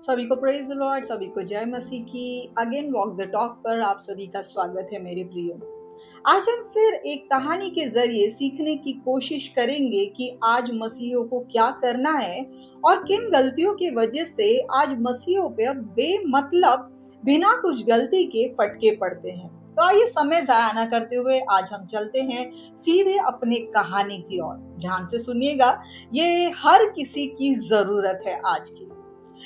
सभी को praise the Lord, सभी को जय मसीह की। अगेन वॉक द टॉक पर आप सभी का स्वागत है मेरे प्रियो। आज हम फिर एक कहानी के जरिए सीखने की कोशिश करेंगे कि आज मसीहियों को क्या करना है और किन गलतियों की वजह से आज मसीहियों पे बेमतलब बिना कुछ गलती के फटके पड़ते हैं। तो आइए समय जाया ना करते हुए आज हम चलते हैं सीधे अपने कहानी की ओर। ध्यान से सुनिएगा, ये हर किसी की जरूरत है आज की।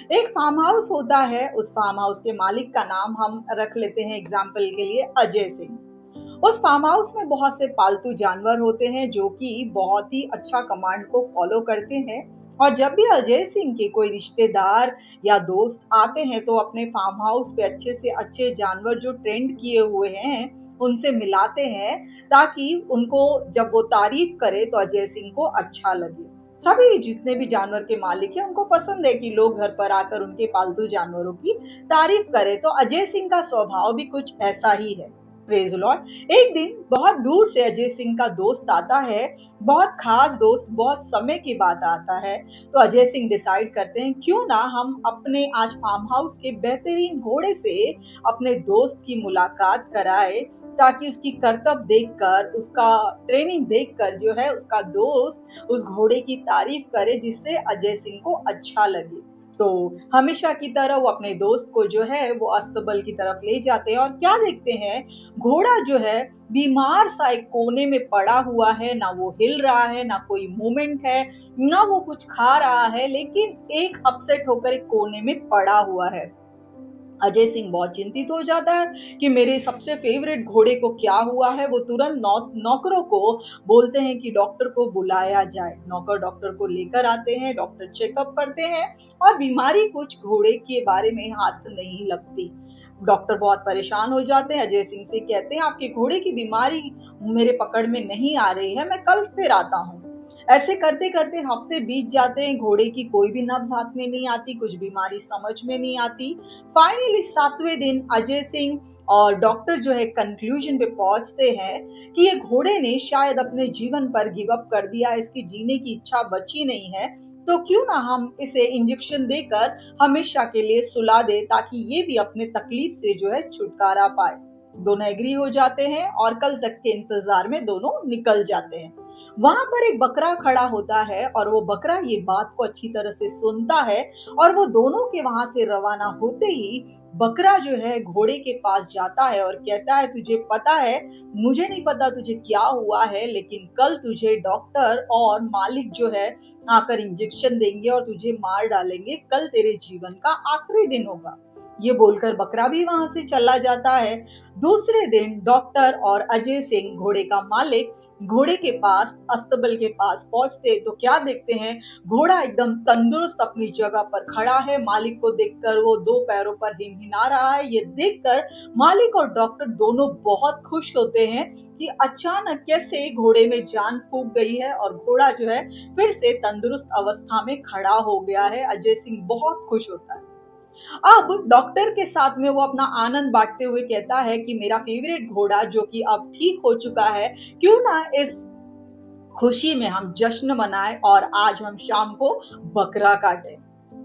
एक फार्म हाउस होता है, उस फार्म हाउस के मालिक का नाम हम रख लेते हैं एग्जाम्पल के लिए अजय सिंह। उस फार्म हाउस में बहुत से पालतू जानवर होते हैं जो कि बहुत ही अच्छा कमांड को फॉलो करते हैं। और जब भी अजय सिंह के कोई रिश्तेदार या दोस्त आते हैं तो अपने फार्म हाउस पे अच्छे से अच्छे जानवर जो ट्रेंड किए हुए हैं उनसे मिलाते हैं, ताकि उनको जब वो तारीफ करे तो अजय सिंह को अच्छा लगे। सभी जितने भी जानवर के मालिक हैं उनको पसंद है कि लोग घर पर आकर उनके पालतू जानवरों की तारीफ करें। तो अजय सिंह का स्वभाव भी कुछ ऐसा ही है। Praise Lord. एक दिन बहुत दूर से अजय सिंह का दोस्त आता है, बहुत खास दोस्त, बहुत समय के बाद आता है। तो अजय सिंह डिसाइड करते हैं क्यों ना हम अपने आज फार्म हाउस के बेहतरीन घोड़े से अपने दोस्त की मुलाकात कराए, ताकि उसकी करतब देखकर, उसका ट्रेनिंग देखकर जो है उसका दोस्त उस घोड़े की तारीफ करे, जिससे अजय सिंह को अच्छा लगे। तो हमेशा की तरह वो अपने दोस्त को जो है वो अस्तबल की तरफ ले जाते हैं और क्या देखते हैं, घोड़ा जो है बीमार सा एक कोने में पड़ा हुआ है। ना वो हिल रहा है, ना कोई मूवमेंट है, ना वो कुछ खा रहा है, लेकिन एक अपसेट होकर एक कोने में पड़ा हुआ है। अजय सिंह बहुत चिंतित हो जाता है कि मेरे सबसे फेवरेट घोड़े को क्या हुआ है। वो तुरंत नौकरों को बोलते हैं कि डॉक्टर को बुलाया जाए। नौकर डॉक्टर को लेकर आते हैं, डॉक्टर चेकअप करते हैं और बीमारी कुछ घोड़े के बारे में हाथ नहीं लगती। डॉक्टर बहुत परेशान हो जाते हैं, अजय सिंह से कहते हैं आपके घोड़े की बीमारी मेरे पकड़ में नहीं आ रही है, मैं कल फिर आता हूँ। ऐसे करते करते हफ्ते बीत जाते हैं, घोड़े की कोई भी नब्ज हाथ में नहीं आती, कुछ बीमारी समझ में नहीं आती। फाइनली 7वें दिन अजय सिंह और डॉक्टर जो है कंक्लूजन पे पहुंचते हैं कि ये घोड़े ने शायद अपने जीवन पर गिव अप कर दिया, इसकी जीने की इच्छा बची नहीं है। तो क्यों ना हम इसे इंजेक्शन देकर हमेशा के लिए सुला दे, ताकि ये भी अपने तकलीफ से जो है छुटकारा पाए। दोनों एग्री हो जाते हैं और कल तक के इंतजार में दोनों निकल जाते हैं। वहां पर एक बकरा खड़ा होता है और वो बकरा ये बात को अच्छी तरह से सुनता है और वो दोनों के वहां से रवाना होते ही बकरा जो है घोड़े के पास जाता है और कहता है तुझे पता है, मुझे नहीं पता तुझे क्या हुआ है, लेकिन कल तुझे डॉक्टर और मालिक जो है आकर इंजेक्शन देंगे और तुझे मार डालेंगे। कल तेरे जीवन का आखिरी दिन होगा। ये बोलकर बकरा भी वहां से चला जाता है। दूसरे दिन डॉक्टर और अजय सिंह, घोड़े का मालिक, घोड़े के पास अस्तबल के पास पहुंचते तो क्या देखते हैं, घोड़ा एकदम तंदुरुस्त अपनी जगह पर खड़ा है। मालिक को देखकर वो दो पैरों पर हिमहिमा रहा है। ये देखकर मालिक और डॉक्टर दोनों बहुत खुश होते हैं कि अचानक कैसे घोड़े में जान फूंक गई है और घोड़ा जो है फिर से तंदुरुस्त अवस्था में खड़ा हो गया है। अजय सिंह बहुत खुश होता है। अब डॉक्टर के साथ में वो अपना आनंद बांटते हुए कहता है कि मेरा फेवरेट घोड़ा जो कि अब ठीक हो चुका है, क्यों ना इस खुशी में हम जश्न मनाएं और आज हम शाम को बकरा काटें।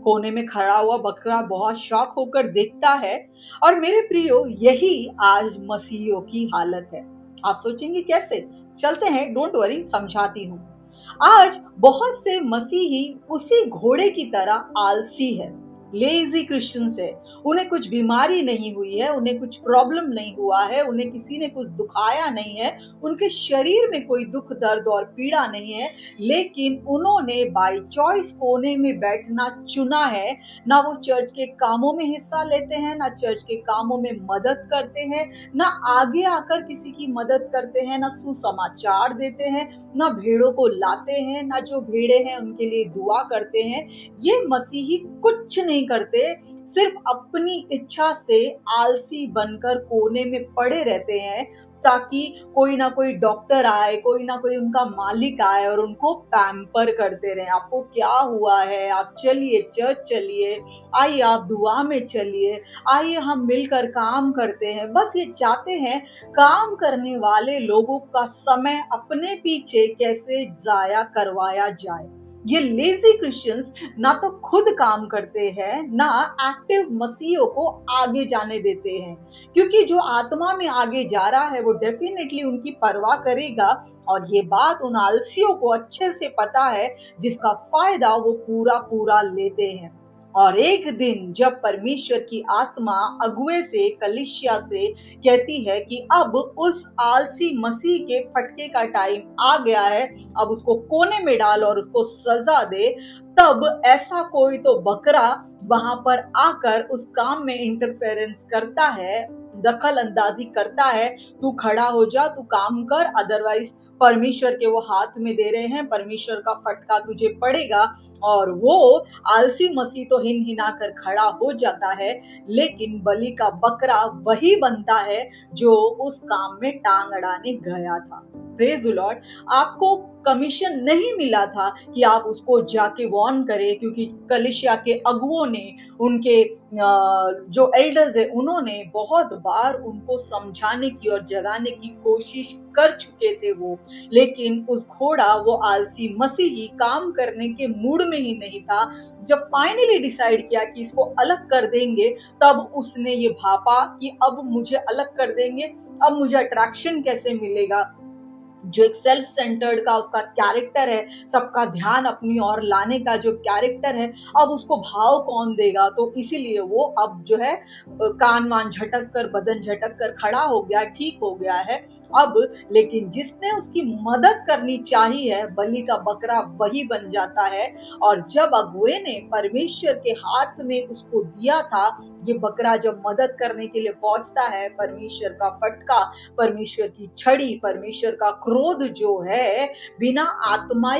कोने में खड़ा हुआ बकरा बहुत शॉक होकर देखता है और मेरे प्रियो यही आज मसीहियों की हालत है। आप सोचेंगे कैसे? चलते हैं, डोंट वरी, समझाती हूँ। आज बहुत से मसीही उसी घोड़े की तरह आलसी है, लेजी क्रिश्चियंस है। उन्हें कुछ बीमारी नहीं हुई है, उन्हें कुछ प्रॉब्लम नहीं हुआ है, उन्हें किसी ने कुछ दुखाया नहीं है, उनके शरीर में कोई दुख दर्द और पीड़ा नहीं है, लेकिन उन्होंने बाय चॉइस कोने में बैठना चुना है। ना वो चर्च के कामों में हिस्सा लेते हैं, ना चर्च के कामों में मदद करते हैं, ना आगे आकर किसी की मदद करते हैं, ना सुसमाचार देते हैं, ना भेड़ों को लाते हैं, ना जो भेड़े हैं उनके लिए दुआ करते हैं। ये मसीही कुछ नहीं करते, सिर्फ अपनी इच्छा से आलसी बनकर कोने में पड़े रहते हैं, ताकि कोई ना कोई डॉक्टर आए, कोई ना कोई उनका मालिक आए और उनको पैम्पर करते रहे। आपको क्या हुआ है, आप चलिए चर्च चलिए, आइए आप दुआ में चलिए, आइए हम मिलकर काम करते हैं। बस ये चाहते हैं काम करने वाले लोगों का समय अपने पीछे कैसे जाया करवाया जाए। ये लेजी क्रिश्चियंस ना तो खुद काम करते हैं, ना एक्टिव मसीहों को आगे जाने देते हैं, क्योंकि जो आत्मा में आगे जा रहा है वो डेफिनेटली उनकी परवाह करेगा। और ये बात उन आलसियों को अच्छे से पता है, जिसका फायदा वो पूरा पूरा लेते हैं। और एक दिन जब परमेश्वर की आत्मा अगुए से, कलीसिया से कहती है कि अब उस आलसी मसीह के फटके का टाइम आ गया है, अब उसको कोने में डाल और उसको सजा दे, तब ऐसा कोई तो बकरा वहां पर आकर उस काम में इंटरफेरेंस करता है, दखल अंदाजी करता है। तू खड़ा हो जा, तू काम कर, अदरवाइज परमेश्वर के वो हाथ में दे रहे हैं, परमेश्वर का फटका तुझे पड़ेगा। और वो आलसी मसीह तो हिन हिना कर खड़ा हो जाता है, लेकिन बलि का बकरा वही बनता है जो उस काम में टांग अड़ाने गया था। Praise the Lord. आपको कमीशन नहीं मिला था कि आप उसको जाके वॉर्न करें, क्योंकि कलीसिया के अगुओं ने, उनके जो एल्डर्स है, उन्होंने बहुत बार उनको समझाने की और जगाने की कोशिश कर चुके थे वो, लेकिन उस घोड़ा, वो आलसी मसीही काम करने के मूड में ही नहीं था। जब फाइनली डिसाइड किया कि इसको अलग कर देंगे, तब उसने ये भापा कि अब मुझे अलग कर देंगे, अब मुझे अट्रैक्शन कैसे मिलेगा। जो एक सेल्फ सेंटर्ड का उसका कैरेक्टर है, सबका ध्यान अपनी ओर लाने का जो कैरेक्टर है, अब उसको भाव कौन देगा। तो इसीलिए वो अब जो है कान वान झटक कर, बदन झटक कर खड़ा हो गया, ठीक हो गया है अब। लेकिन जिसने उसकी मदद करनी चाहिए है, बलि का बकरा वही बन जाता है। और जब अगुए ने परमेश्वर के हाथ में उसको दिया था, ये बकरा जब मदद करने के लिए पहुंचता है, परमेश्वर का फटका, परमेश्वर की छड़ी, परमेश्वर का क्रोध जो है, बिना आत्मा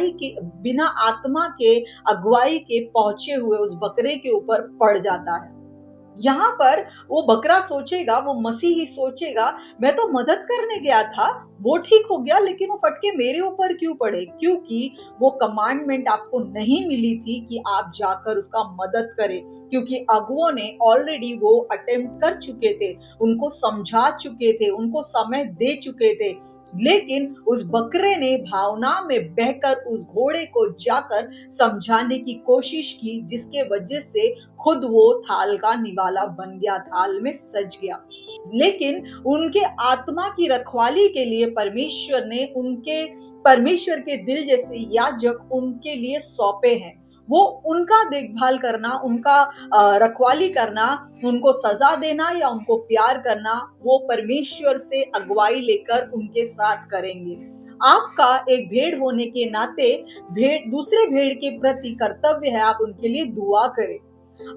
के अगुवाई के पहुंचे हुए उस बकरे के ऊपर पड़ जाता है। यहाँ पर वो बकरा सोचेगा, वो मसीह ही सोचेगा, मैं तो मदद करने गया था, वो ठीक हो गया, लेकिन वो फटके मेरे ऊपर क्यों पड़े? क्योंकि वो कमांडमेंट आपको नहीं मिली थी कि आप जाकर उसका मदद करें, क्योंकि अगुओं ने ऑलरेडी वो अटेम्प्ट कर चुके थे, उनको समझा चुके थे, उनको समय दे चुके थे। लेकिन उस बकरे ने भावना में बहकर उस घोड़े को जाकर समझाने की कोशिश की, जिसके वजह से खुद वो थाल का निवाला बन गया, थाल में सज गया। लेकिन उनके आत्मा की रखवाली के लिए परमेश्वर ने परमेश्वर के दिल जैसे याजक उनके लिए सौंपे हैं। वो उनका देखभाल करना, उनका रखवाली करना, उनको सजा देना या उनको प्यार करना, वो परमेश्वर से अगुवाई लेकर उनके साथ करेंगे। आपका एक भेड़ होने के नाते दूसरे भेड़ के प्रति कर्तव्य है, आप उनके लिए दुआ करें।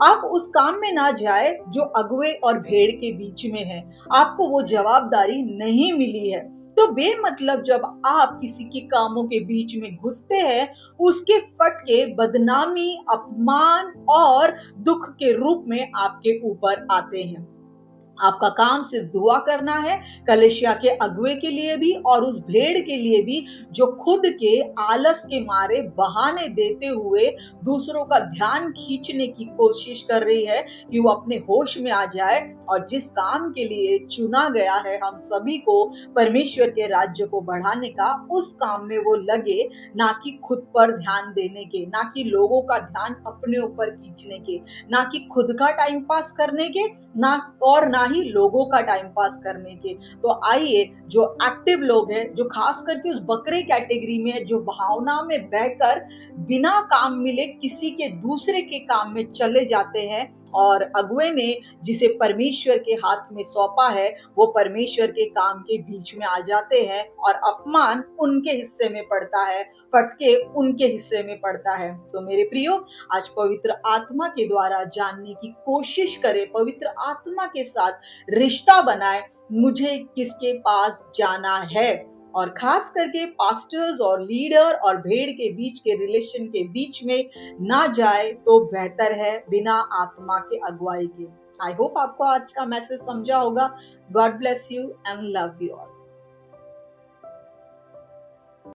आप उस काम में ना जाए जो अगुए और भेड़ के बीच में है, आपको वो जवाबदारी नहीं मिली है। तो बेमतलब जब आप किसी के कामों के बीच में घुसते हैं, उसके फटके बदनामी, अपमान और दुख के रूप में आपके ऊपर आते हैं। आपका काम सिर्फ दुआ करना है, कलीसिया के अगुए के लिए भी और उस भेड़ के लिए भी, जो खुद के आलस के मारे बहाने देते हुए दूसरों का ध्यान खींचने की कोशिश कर रही है कि वो अपने होश में आ जाए और जिस काम के लिए चुना गया है हम सभी को, परमेश्वर के राज्य को बढ़ाने का, उस काम में वो लगे, ना कि खुद पर ध्यान देने के, ना कि लोगों का ध्यान अपने ऊपर खींचने के, ना कि खुद का टाइम पास करने के, ना ही लोगों का टाइम पास करने के। तो आइए, जो एक्टिव लोग हैं, जो खास करके उस बकरे कैटेगरी में है, जो भावना में बहकर बिना काम मिले किसी के दूसरे के काम में चले जाते हैं, और अगुए ने जिसे परमेश्वर के हाथ में सौंपा है, वो परमेश्वर के काम के बीच में आ जाते हैं और अपमान उनके हिस्से में पड़ता है, फटके उनके हिस्से में पड़ता है। तो मेरे प्रियो, आज पवित्र आत्मा के द्वारा जानने की कोशिश करें, पवित्र आत्मा के साथ रिश्ता बनाए, मुझे किसके पास जाना है। और खास करके पास्टर्स और लीडर और भेड़ के बीच के रिलेशन के बीच में ना जाए तो बेहतर है, बिना आत्मा के अगुवाई के। आई होप आपको आज का मैसेज समझा होगा। God bless you and love you all.